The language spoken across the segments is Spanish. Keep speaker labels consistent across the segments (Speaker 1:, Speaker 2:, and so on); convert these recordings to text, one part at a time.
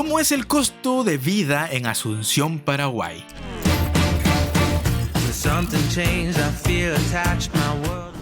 Speaker 1: ¿Cómo es el costo de vida en Asunción, Paraguay?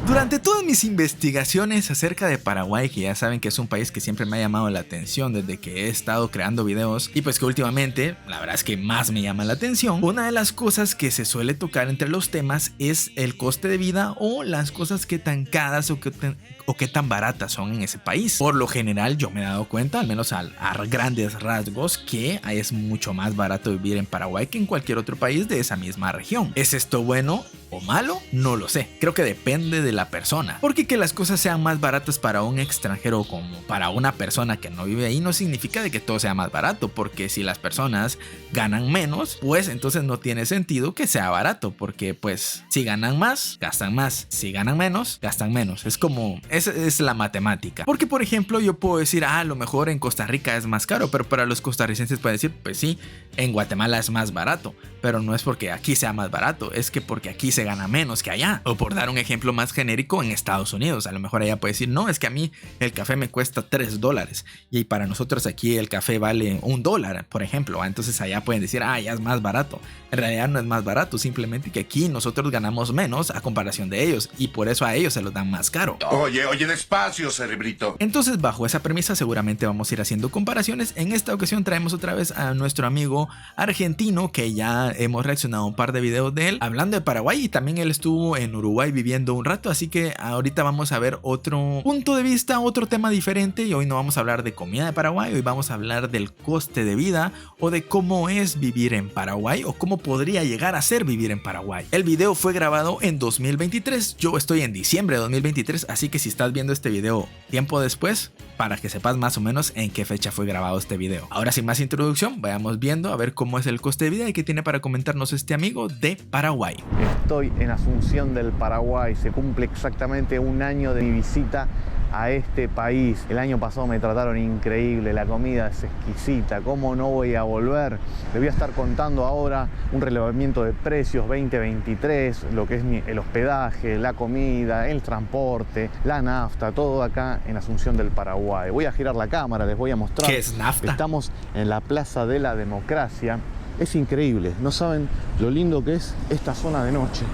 Speaker 1: Durante todas mis investigaciones acerca de Paraguay, que ya saben que es un país que siempre me ha llamado la atención desde que he estado creando videos, y pues que últimamente la verdad es que más me llama la atención, una de las cosas que se suele tocar entre los temas es el coste de vida o las cosas que tan caras o qué tan baratas son en ese país. Por lo general yo me he dado cuenta, al menos a grandes rasgos, que es mucho más barato vivir en Paraguay que en cualquier otro país de esa misma región. ¿Es esto bueno o malo? No lo sé, creo que depende de la persona, porque que las cosas sean más baratas para un extranjero como para una persona que no vive ahí no significa de que todo sea más barato, porque si las personas ganan menos, pues entonces no tiene sentido que sea barato, porque pues si ganan más, gastan más, si ganan menos, gastan menos. Es como, es la matemática, porque por ejemplo yo puedo decir, a lo mejor en Costa Rica es más caro, pero para los costarricenses pueden decir, pues sí, en Guatemala es más barato, pero no es porque aquí sea más barato, es que porque aquí se gana menos que allá. O por dar un ejemplo más genérico, en Estados Unidos, a lo mejor allá puede decir, no, es que a mí el café me cuesta $3 y para nosotros aquí el café vale $1, por ejemplo. Entonces allá pueden decir, ya es más barato. En realidad no es más barato, simplemente que aquí nosotros ganamos menos a comparación de ellos y por eso a ellos se los dan más caro.
Speaker 2: Oye, despacio, cerebrito.
Speaker 1: Entonces, bajo esa premisa seguramente vamos a ir haciendo comparaciones. En esta ocasión traemos otra vez a nuestro amigo argentino, que ya hemos reaccionado a un par de videos de él hablando de Paraguay, y también él estuvo en Uruguay viviendo un rato, así que ahorita vamos a ver otro punto de vista, otro tema diferente, y hoy no vamos a hablar de comida de Paraguay, hoy vamos a hablar del coste de vida o de cómo es vivir en Paraguay o cómo podría llegar a ser vivir en Paraguay. El video fue grabado en 2023, yo estoy en diciembre de 2023, así que si estás viendo este video tiempo después, para que sepas más o menos en qué fecha fue grabado este video. Ahora sin más introducción, vayamos viendo a ver cómo es el coste de vida y qué tiene para comentarnos este amigo de Paraguay.
Speaker 3: Estoy en Asunción del Paraguay, se cumple exactamente un año de mi visita a este país. El año pasado me trataron increíble, la comida es exquisita, ¿cómo no voy a volver? Le voy a estar contando ahora un relevamiento de precios 2023, lo que es el hospedaje, la comida, el transporte, la nafta, todo acá en Asunción del Paraguay. Voy a girar la cámara, les voy a mostrar.
Speaker 1: ¿Qué es nafta?
Speaker 3: Estamos en la Plaza de la Democracia. Es increíble, no saben lo lindo que es esta zona de noche.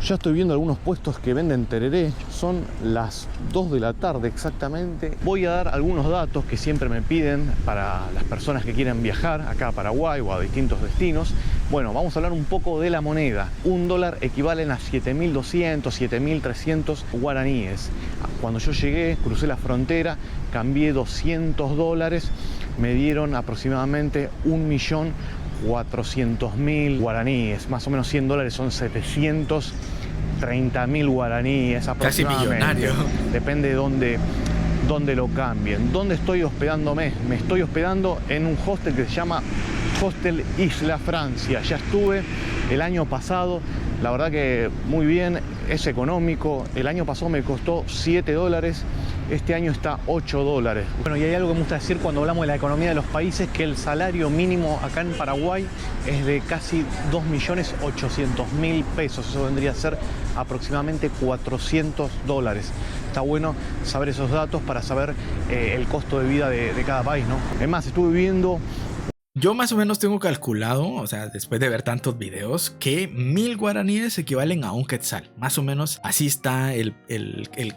Speaker 3: Ya estoy viendo algunos puestos que venden tereré, son las 2 de la tarde exactamente. Voy a dar algunos datos que siempre me piden para las personas que quieren viajar acá a Paraguay o a distintos destinos. Bueno, vamos a hablar un poco de la moneda. $1 equivalen a 7.200, 7.300 guaraníes. Cuando yo llegué, crucé la frontera, cambié $200, me dieron aproximadamente 1.400.000 guaraníes, más o menos $100 son 730.000 guaraníes aproximadamente.
Speaker 1: Casi millonario.
Speaker 3: Depende de dónde lo cambien. ¿Dónde estoy hospedándome? Me estoy hospedando en un hostel que se llama Hostel Isla Francia. Ya estuve el año pasado, la verdad que muy bien, es económico. El año pasado me costó $7. Este año está $8. Bueno, y hay algo que me gusta decir cuando hablamos de la economía de los países, que el salario mínimo acá en Paraguay es de casi 2.800.000 pesos. Eso vendría a ser aproximadamente $400. Está bueno saber esos datos para saber el costo de vida de cada país, ¿no? Es más, estuve viendo...
Speaker 1: Yo más o menos tengo calculado, o sea, después de ver tantos videos, que 1.000 guaraníes equivalen a un quetzal. Más o menos así está el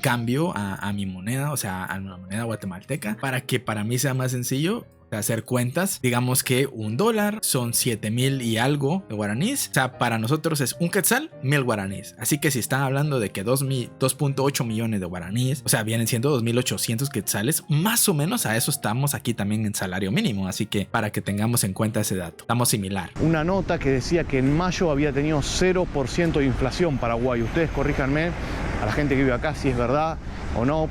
Speaker 1: cambio a mi moneda, o sea, a la moneda guatemalteca, para que para mí sea más sencillo hacer cuentas. Digamos que $1 son 7.000 y algo de guaraníes. O sea, para nosotros es un quetzal, 1.000 guaraníes. Así que si están hablando de que 2.8 millones de guaraníes, o sea, vienen siendo 2.800 quetzales, más o menos a eso estamos aquí también en salario mínimo. Así que para que tengamos en cuenta ese dato, estamos similar.
Speaker 3: Una nota que decía que en mayo había tenido 0% de inflación Paraguay. Ustedes corríjanme a la gente que vive acá si es verdad o no,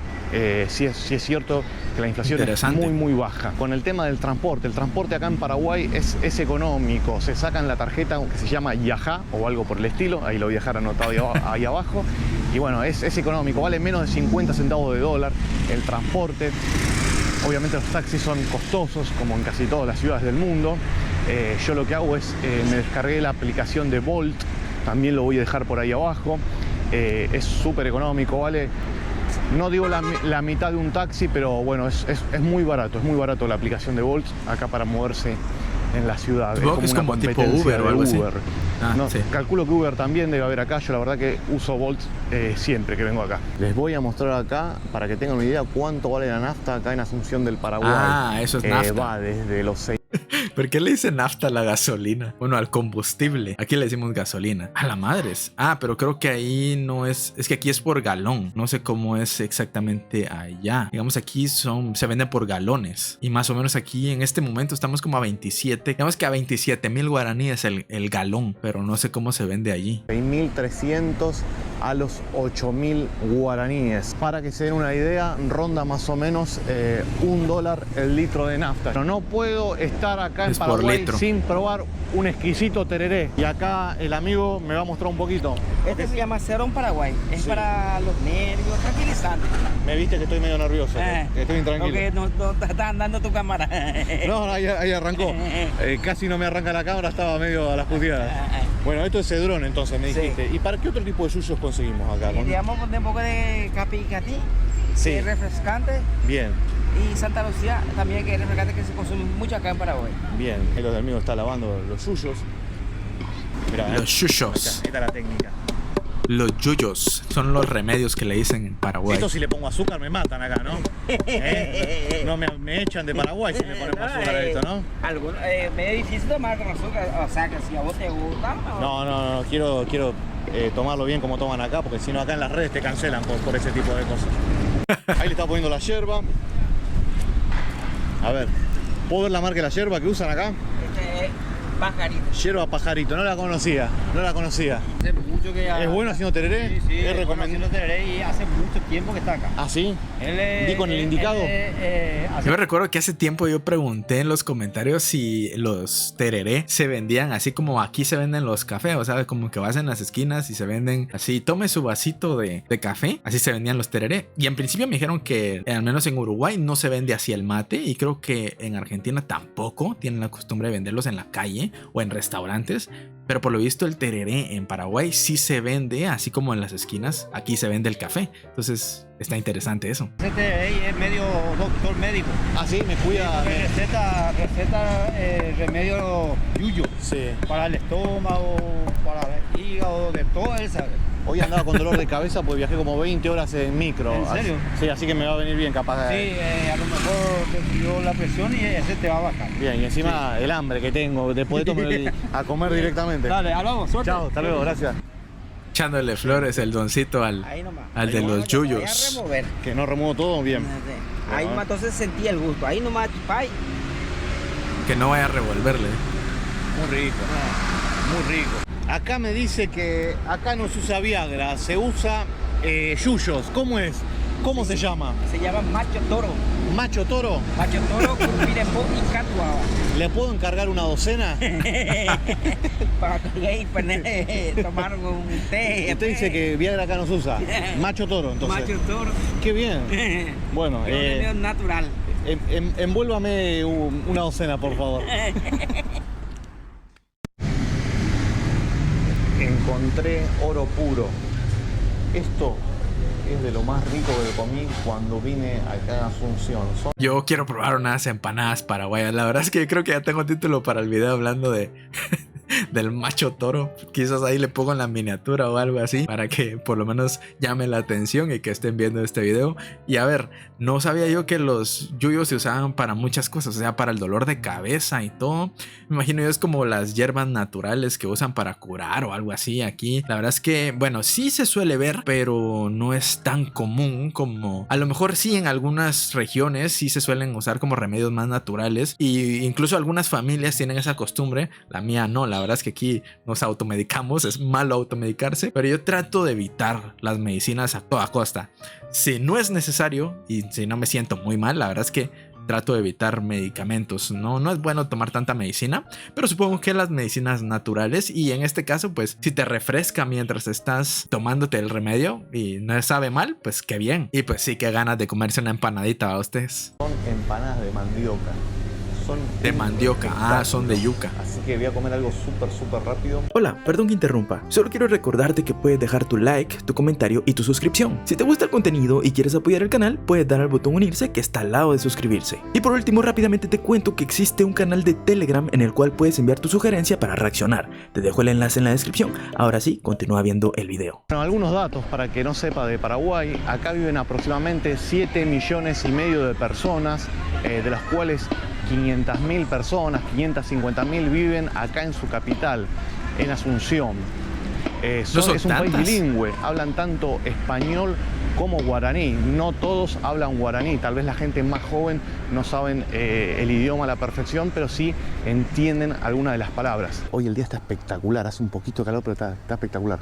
Speaker 3: si es cierto que la inflación es muy baja. Con el tema del transporte, el transporte acá en Paraguay es económico, se sacan la tarjeta que se llama Yajá o algo por el estilo, ahí lo voy a dejar anotado ahí abajo, y bueno, es económico, vale menos de 50 centavos de dólar el transporte. Obviamente los taxis son costosos, como en casi todas las ciudades del mundo. Yo lo que hago es, me descargué la aplicación de Bolt, también lo voy a dejar por ahí abajo. Es súper económico, vale No digo la mitad de un taxi, pero bueno, es muy barato la aplicación de Bolt acá para moverse en la ciudad.
Speaker 1: Supongo que es como tipo Uber o algo así.
Speaker 3: No,
Speaker 1: sí.
Speaker 3: calculo que Uber también debe haber acá. Yo la verdad que uso Bolt siempre que vengo acá. Les voy a mostrar acá para que tengan una idea cuánto vale la nafta acá en Asunción del Paraguay.
Speaker 1: Ah, eso es nafta.
Speaker 3: Va desde los 6.
Speaker 1: ¿Por qué le dicen nafta a la gasolina? Bueno, al combustible. Aquí le decimos gasolina. A la madres. Ah, pero creo que ahí no es. Es que aquí es por galón. No sé cómo es exactamente allá. Digamos, aquí se vende por galones. Y más o menos aquí en este momento estamos como a 27. Digamos que a 27,000 guaraníes el galón. Pero no sé cómo se vende allí.
Speaker 3: 6.300 a los 8.000 guaraníes. Para que se den una idea, ronda más o menos $1 el litro de nafta. Pero no puedo estar acá en Paraguay sin probar un exquisito tereré. Y acá el amigo me va a mostrar un poquito.
Speaker 4: Este se llama Cerón Paraguay. Es para los nervios, tranquilizante.
Speaker 3: Me viste que estoy medio nervioso, que estoy intranquilo.
Speaker 4: No está andando tu cámara.
Speaker 3: No, ahí arrancó. Casi no me arranca la cámara, estaba medio a las puteadas. Bueno, esto es cedrón entonces, me dijiste.
Speaker 4: Sí.
Speaker 3: ¿Y para qué otro tipo de yuyos conseguimos acá?
Speaker 4: Digamos, un poco de capicatí,
Speaker 3: sí.
Speaker 4: Que es refrescante.
Speaker 3: Bien.
Speaker 4: Y Santa Lucía también, que es refrescante, que se consume mucho acá en Paraguay.
Speaker 3: Bien, el amigo está lavando los yuyos. Mirá,
Speaker 1: los yuyos.
Speaker 3: Ahí está la técnica.
Speaker 1: Los yuyos son los remedios que le dicen en Paraguay.
Speaker 3: Esto si le pongo azúcar me matan acá, ¿no? No me echan de Paraguay si le ponemos azúcar a esto, ¿no?
Speaker 4: Medio difícil tomar con azúcar, o sea que si a vos te gusta.
Speaker 3: No, quiero tomarlo bien como toman acá, porque si no acá en las redes te cancelan por ese tipo de cosas. Ahí le está poniendo la yerba. A ver, ¿puedo ver la marca de la yerba que usan acá?
Speaker 4: Este es pajarito.
Speaker 3: Yerba pajarito, no la conocía.
Speaker 4: Hace mucho que ya...
Speaker 3: ¿Es bueno haciendo tereré?
Speaker 4: Sí,
Speaker 3: es
Speaker 4: bueno haciendo tereré y hace mucho tiempo que está acá.
Speaker 3: ¿Ah, sí?
Speaker 4: ¿Di
Speaker 3: con el indicado?
Speaker 1: Yo me recuerdo que hace tiempo yo pregunté en los comentarios si los tereré se vendían así como aquí se venden los cafés, o sea, como que vas en las esquinas y se venden así, tome su vasito de café, así se vendían los tereré. Y en principio me dijeron que al menos en Uruguay no se vende así el mate, y creo que en Argentina tampoco tienen la costumbre de venderlos en la calle o en restaurantes. Pero por lo visto el tereré en Paraguay sí se vende, así como en las esquinas, aquí se vende el café. Entonces está interesante eso.
Speaker 4: Este tereré es medio doctor médico.
Speaker 3: Ah, sí, me cuida.
Speaker 4: Receta remedio yuyo.
Speaker 3: Sí.
Speaker 4: Para el estómago, para el hígado, de todo él sabe.
Speaker 3: Hoy andaba con dolor de cabeza porque viajé como 20 horas en micro.
Speaker 4: ¿En serio?
Speaker 3: Sí, así que me va a venir bien capaz.
Speaker 4: Sí, a lo mejor te subió la presión y ese te va a bajar.
Speaker 3: Bien, y encima el hambre que tengo, después de tomar a comer directamente.
Speaker 4: Dale, hablamos, suerte.
Speaker 3: Chao, hasta luego, gracias.
Speaker 1: Echándole flores el doncito al de los yuyos.
Speaker 3: Que no remuevo todo bien.
Speaker 4: Ahí nomás entonces sentí el gusto. Ahí nomás, chipay.
Speaker 1: Que no vaya a revolverle.
Speaker 3: Muy rico, muy rico. Acá me dice que acá no se usa Viagra, se usa yuyos. ¿Cómo es? ¿Cómo se llama?
Speaker 4: Se llama macho toro.
Speaker 3: ¿Macho toro?
Speaker 4: Macho toro, curpirepó y catuaba.
Speaker 3: ¿Le puedo encargar una docena?
Speaker 4: Para tomar un té.
Speaker 3: Usted dice que Viagra acá no se usa. Macho toro, entonces.
Speaker 4: Macho toro.
Speaker 3: Qué bien. Bueno,
Speaker 4: es natural.
Speaker 3: Envuélvame una docena, por favor. Encontré oro puro. Esto es de lo más rico que comí cuando vine acá en Asunción.
Speaker 1: Yo quiero probar unas empanadas paraguayas. La verdad es que yo creo que ya tengo título para el video hablando del macho toro. Quizás ahí le pongo en la miniatura o algo así para que por lo menos llame la atención y que estén viendo este video. Y a ver, no sabía yo que los yuyos se usaban para muchas cosas, o sea, para el dolor de cabeza y todo. Me imagino yo es como las hierbas naturales que usan para curar o algo así aquí. La verdad es que, bueno, sí se suele ver, pero no es tan común como... A lo mejor sí en algunas regiones sí se suelen usar como remedios más naturales, y incluso algunas familias tienen esa costumbre. La mía no, la verdad es que aquí nos automedicamos, es malo automedicarse, pero yo trato de evitar las medicinas a toda costa. Si no es necesario y si no me siento muy mal, la verdad es que trato de evitar medicamentos. No es bueno tomar tanta medicina, pero supongo que las medicinas naturales, y en este caso pues si te refresca mientras estás tomándote el remedio y no sabe mal, pues qué bien. Y pues sí, qué ganas de comerse una empanadita a ustedes.
Speaker 3: Son empanadas de mandioca. son
Speaker 1: De mandioca, son de yuca.
Speaker 3: Así que voy a comer algo súper rápido.
Speaker 5: Hola, perdón que interrumpa. Solo quiero recordarte que puedes dejar tu like, tu comentario y tu suscripción. Si te gusta el contenido y quieres apoyar el canal, puedes dar al botón unirse que está al lado de suscribirse. Y por último, rápidamente te cuento que existe un canal de Telegram en el cual puedes enviar tu sugerencia para reaccionar. Te dejo el enlace en la descripción. Ahora sí, continúa viendo el video.
Speaker 3: Bueno, algunos datos para que no sepa de Paraguay. Acá viven aproximadamente 7,5 millones de personas, de las cuales 500.000 personas, 550.000 viven acá en su capital, en Asunción. Es un país bilingüe, hablan tanto español como guaraní. No todos hablan guaraní, tal vez la gente más joven no saben el idioma a la perfección, pero sí entienden algunas de las palabras. Hoy el día está espectacular, hace un poquito de calor, pero está espectacular.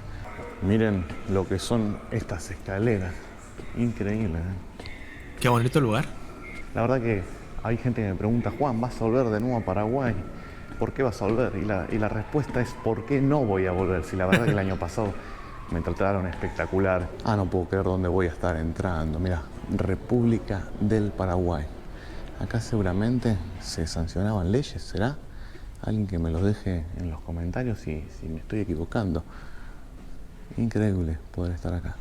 Speaker 3: Miren lo que son estas escaleras, increíble, ¿eh?
Speaker 1: Qué bonito lugar.
Speaker 3: La verdad que hay gente que me pregunta, Juan, ¿vas a volver de nuevo a Paraguay? ¿Por qué vas a volver? Y la respuesta es, ¿por qué no voy a volver? Si la verdad que el año pasado me trataron espectacular. No puedo creer dónde voy a estar entrando. Mira, República del Paraguay. Acá seguramente se sancionaban leyes, ¿será? Alguien que me lo deje en los comentarios si me estoy equivocando. Increíble poder estar acá.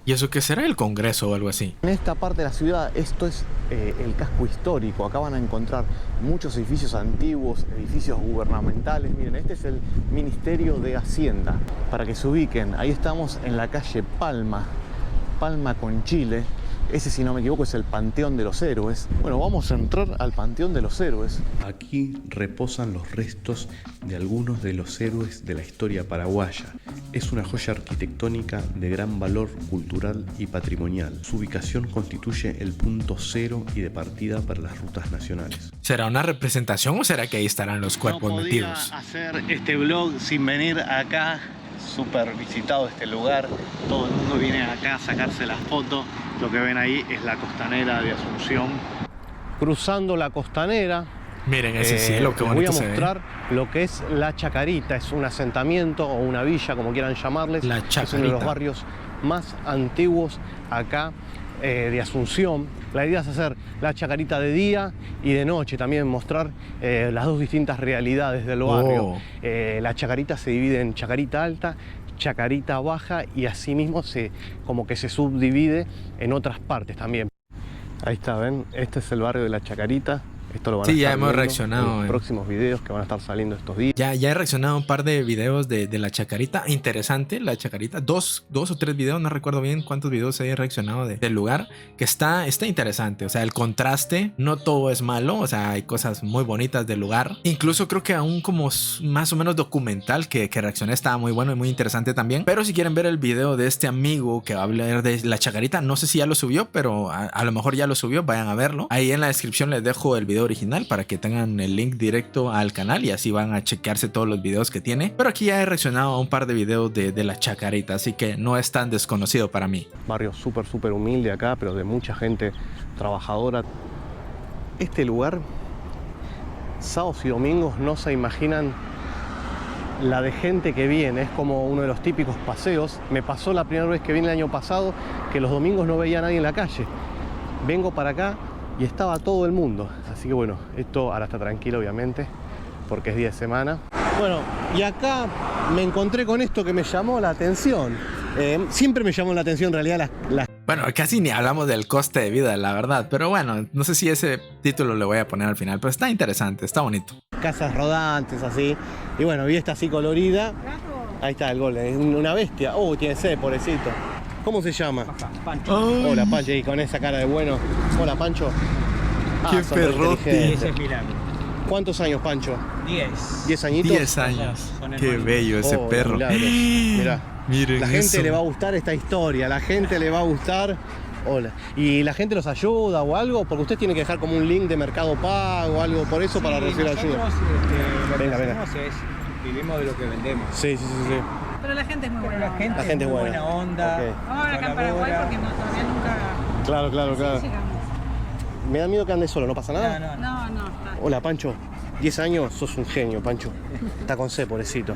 Speaker 1: ¿Y eso qué será? ¿El Congreso o algo así?
Speaker 3: En esta parte de la ciudad, esto es el casco histórico. Acá van a encontrar muchos edificios antiguos, edificios gubernamentales. Miren, este es el Ministerio de Hacienda. Para que se ubiquen, ahí estamos en la calle Palma con Chile. Ese, si no me equivoco, es el Panteón de los Héroes. Bueno, vamos a entrar al Panteón de los Héroes.
Speaker 6: Aquí reposan los restos de algunos de los héroes de la historia paraguaya. Es una joya arquitectónica de gran valor cultural y patrimonial. Su ubicación constituye el punto cero y de partida para las rutas nacionales.
Speaker 1: ¿Será una representación o será que ahí estarán los cuerpos metidos?
Speaker 3: No podía hacer este vlog sin venir acá. Súper visitado este lugar. Todo el mundo viene acá a sacarse las fotos. Lo que ven ahí es la costanera de Asunción. Cruzando la costanera,
Speaker 1: miren ese cielo, qué bonito se ve.
Speaker 3: Voy a mostrar lo que es La Chacarita. Es un asentamiento o una villa, como quieran llamarles.
Speaker 1: La Chacarita.
Speaker 3: Es uno de los barrios más antiguos acá de Asunción. La idea es hacer La Chacarita de día y de noche, también mostrar las dos distintas realidades del barrio. La Chacarita se divide en Chacarita Alta, Chacarita Baja, y asimismo como que se subdivide en otras partes también. Ahí está, ¿ven? Este es el barrio de La Chacarita. Esto lo van a estar
Speaker 1: ya hemos
Speaker 3: viendo
Speaker 1: reaccionado
Speaker 3: en los próximos videos que van a estar saliendo estos días.
Speaker 1: Ya he reaccionado a un par de videos de La Chacarita. Interesante, La Chacarita. Dos o tres videos, no recuerdo bien cuántos videos he reaccionado del lugar. Que está interesante. O sea, el contraste, no todo es malo. O sea, hay cosas muy bonitas del lugar. Incluso creo que aún como más o menos documental que reaccioné estaba muy bueno y muy interesante también. Pero si quieren ver el video de este amigo que va a hablar de La Chacarita, no sé si ya lo subió, pero a lo mejor ya lo subió. Vayan a verlo. Ahí en la descripción les dejo el video original para que tengan el link directo al canal y así van a chequearse todos los videos que tiene. Pero aquí ya he reaccionado a un par de videos de La Chacarita, así que no es tan desconocido para mí.
Speaker 3: Barrio súper humilde acá, pero de mucha gente trabajadora. Este lugar, sábados y domingos, no se imaginan la de gente que viene. Es como uno de los típicos paseos. Me pasó la primera vez que vine el año pasado que los domingos no veía a nadie en la calle. Vengo para acá y estaba todo el mundo. Así que bueno, esto ahora está tranquilo obviamente, porque es día de semana. Bueno, y acá me encontré con esto que me llamó la atención. Siempre me llamó la atención en realidad las...
Speaker 1: Bueno, casi ni hablamos del coste de vida, la verdad. Pero bueno, no sé si ese título le voy a poner al final, pero está interesante, está bonito.
Speaker 3: Casas rodantes así. Y bueno, vi esta así colorida. Ahí está el gol, es una bestia. Tiene sed, pobrecito. ¿Cómo se llama?
Speaker 4: Pancho.
Speaker 3: Hola, Pancho, y con esa cara de bueno. Hola, Pancho.
Speaker 1: Qué perrote.
Speaker 4: Ese es Milagro.
Speaker 3: ¿Cuántos años, Pancho?
Speaker 4: 10.
Speaker 3: ¿10 añitos?
Speaker 1: 10 años.
Speaker 4: Son
Speaker 1: Qué
Speaker 4: hermanos.
Speaker 1: bello ese perro.
Speaker 3: Mirá.
Speaker 1: Miren
Speaker 3: La gente
Speaker 1: eso.
Speaker 3: le va a gustar esta historia, la gente le va a gustar. Hola. ¿Y la gente los ayuda o algo? Porque usted tiene que dejar como un link de Mercado Pago o algo por eso, para recibir ayuda.
Speaker 4: Lo que
Speaker 3: Venga, venga.
Speaker 4: hacemos es, vivimos de lo que vendemos.
Speaker 3: Sí.
Speaker 7: Pero la gente es muy buena.
Speaker 4: La gente,
Speaker 3: La gente
Speaker 4: es muy
Speaker 3: buena.
Speaker 4: buena onda.
Speaker 3: Ok.
Speaker 7: Vamos a ver acá en Paraguay porque todavía nunca
Speaker 3: Claro.
Speaker 7: llegamos.
Speaker 3: Me da miedo que ande solo, ¿no pasa nada?
Speaker 7: No, está.
Speaker 3: Hola, Pancho. 10 años, sos un genio, Pancho. Está con C, pobrecito.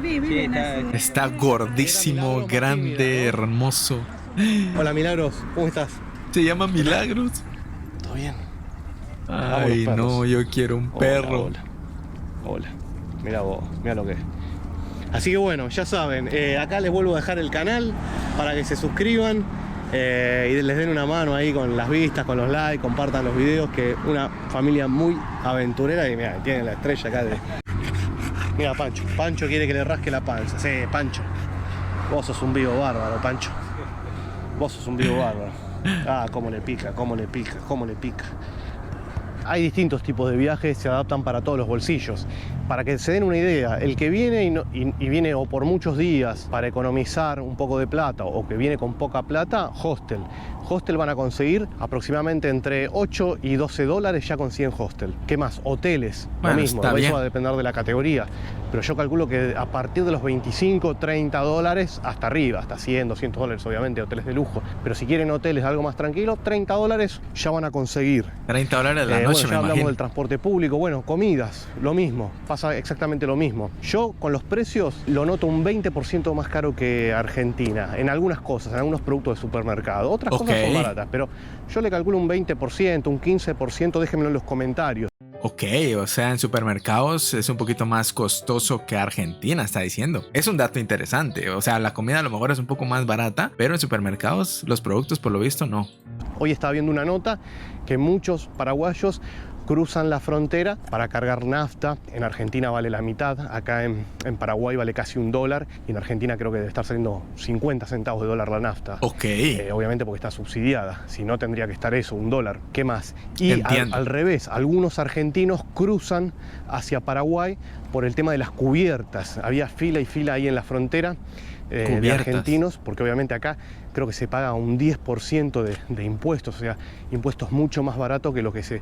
Speaker 7: Viven así.
Speaker 1: Está gordísimo, grande, hermoso.
Speaker 3: Hola, Milagros, ¿cómo estás?
Speaker 1: Se llama Milagros.
Speaker 3: ¿Todo bien?
Speaker 1: Ay,
Speaker 3: perros.
Speaker 1: no, yo quiero un perro.
Speaker 3: Hola. Mira vos, mira lo que es. Así que bueno, ya saben, acá les vuelvo a dejar el canal para que se suscriban y les den una mano ahí con las vistas, con los likes, compartan los videos, que una familia muy aventurera. Y mira, tienen la estrella acá de... Mira, Pancho quiere que le rasque la panza. Sí, Pancho, vos sos un vivo bárbaro, Pancho. Vos sos un vivo bárbaro. Ah, cómo le pica, cómo le pica, cómo le pica. Hay distintos tipos de viajes, se adaptan para todos los bolsillos. Para que se den una idea, el que viene y viene o por muchos días para economizar un poco de plata, o que viene con poca plata, hostel. Hostel van a conseguir aproximadamente entre 8 y 12 dólares, ya consiguen hostel. ¿Qué más? Hoteles,
Speaker 1: Bueno,
Speaker 3: lo mismo,
Speaker 1: está bien.
Speaker 3: eso va a depender de la categoría. Pero yo calculo que a partir de los 25, 30 dólares hasta arriba, hasta 100, 200 dólares obviamente, hoteles de lujo. Pero si quieren hoteles algo más tranquilo, 30 dólares ya van a conseguir.
Speaker 1: $30 la noche,
Speaker 3: Bueno, ya
Speaker 1: me
Speaker 3: hablamos
Speaker 1: imagino.
Speaker 3: del transporte público, bueno, comidas, lo mismo, pasa exactamente lo mismo. Yo con los precios lo noto un 20% más caro que Argentina, en algunas cosas, en algunos productos de supermercado. Otras cosas son baratas, pero yo le calculo un 20%, un 15%, déjenmelo en los comentarios.
Speaker 1: Ok, o sea, en supermercados es un poquito más costoso que Argentina, está diciendo. Es un dato interesante, o sea, la comida a lo mejor es un poco más barata, pero en supermercados los productos por lo visto no.
Speaker 3: Hoy estaba viendo una nota que muchos paraguayos cruzan la frontera para cargar nafta. En Argentina vale la mitad, acá en Paraguay vale casi $1 y en Argentina creo que debe estar saliendo 50 centavos de dólar la nafta.
Speaker 1: Ok.
Speaker 3: Obviamente porque está subsidiada, si no tendría que estar eso, $1. ¿Qué más? Y
Speaker 1: Entiendo.
Speaker 3: al revés, algunos argentinos cruzan hacia Paraguay por el tema de las cubiertas. Había fila y fila ahí en la frontera de argentinos, porque obviamente acá creo que se paga un 10% de impuestos, o sea, impuestos mucho más baratos que lo que se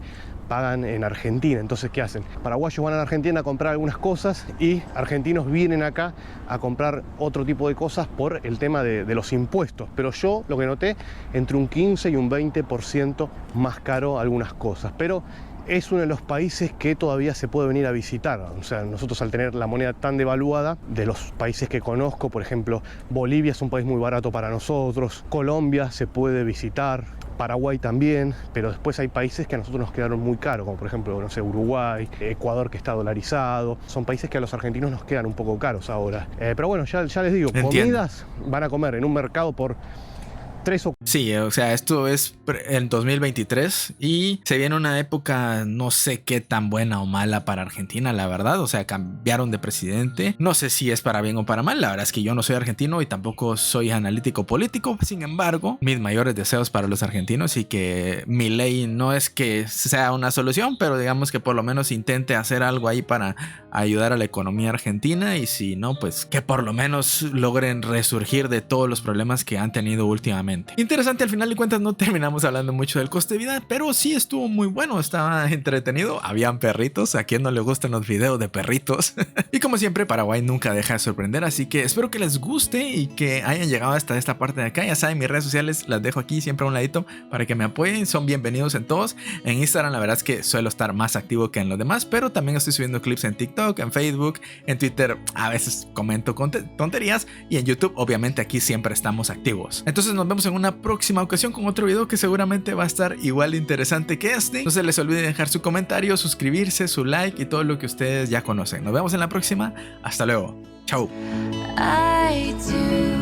Speaker 3: pagan en Argentina. Entonces, ¿qué hacen? Paraguayos van a la Argentina a comprar algunas cosas y argentinos vienen acá a comprar otro tipo de cosas por el tema de los impuestos. Pero yo lo que noté, entre un 15 y un 20% más caro algunas cosas. Pero es uno de los países que todavía se puede venir a visitar. O sea, nosotros al tener la moneda tan devaluada, de los países que conozco, por ejemplo, Bolivia es un país muy barato para nosotros, Colombia se puede visitar, Paraguay también, pero después hay países que a nosotros nos quedaron muy caros, como por ejemplo, no sé, Uruguay, Ecuador, que está dolarizado. Son países que a los argentinos nos quedan un poco caros ahora. Pero bueno, ya les digo,
Speaker 1: Entiendo.
Speaker 3: comidas van a comer en un mercado por 3 o...
Speaker 1: Sí, o sea, esto es en 2023 y se viene una época no sé qué tan buena o mala para Argentina, la verdad. O sea, cambiaron de presidente. No sé si es para bien o para mal. La verdad es que yo no soy argentino y tampoco soy analítico político. Sin embargo, mis mayores deseos para los argentinos y que Milei no es que sea una solución, pero digamos que por lo menos intente hacer algo ahí para ayudar a la economía argentina y si no, pues que por lo menos logren resurgir de todos los problemas que han tenido últimamente. Interesante, al final de cuentas no terminamos hablando mucho del coste de vida, pero sí estuvo muy bueno, estaba entretenido, habían perritos, a quien no le gustan los videos de perritos. Y como siempre, Paraguay nunca deja de sorprender, así que espero que les guste y que hayan llegado hasta esta parte de acá. Ya saben, mis redes sociales las dejo aquí siempre a un ladito para que me apoyen, son bienvenidos en todos. En Instagram la verdad es que suelo estar más activo que en los demás, pero también estoy subiendo clips en TikTok, en Facebook, en Twitter a veces comento tonterías y en YouTube obviamente aquí siempre estamos activos. Entonces nos vemos en una próxima ocasión con otro video que seguramente va a estar igual de interesante que este. No se les olvide dejar su comentario, suscribirse, su like y todo lo que ustedes ya conocen. Nos vemos en la próxima. Hasta luego. Chao.
Speaker 8: I do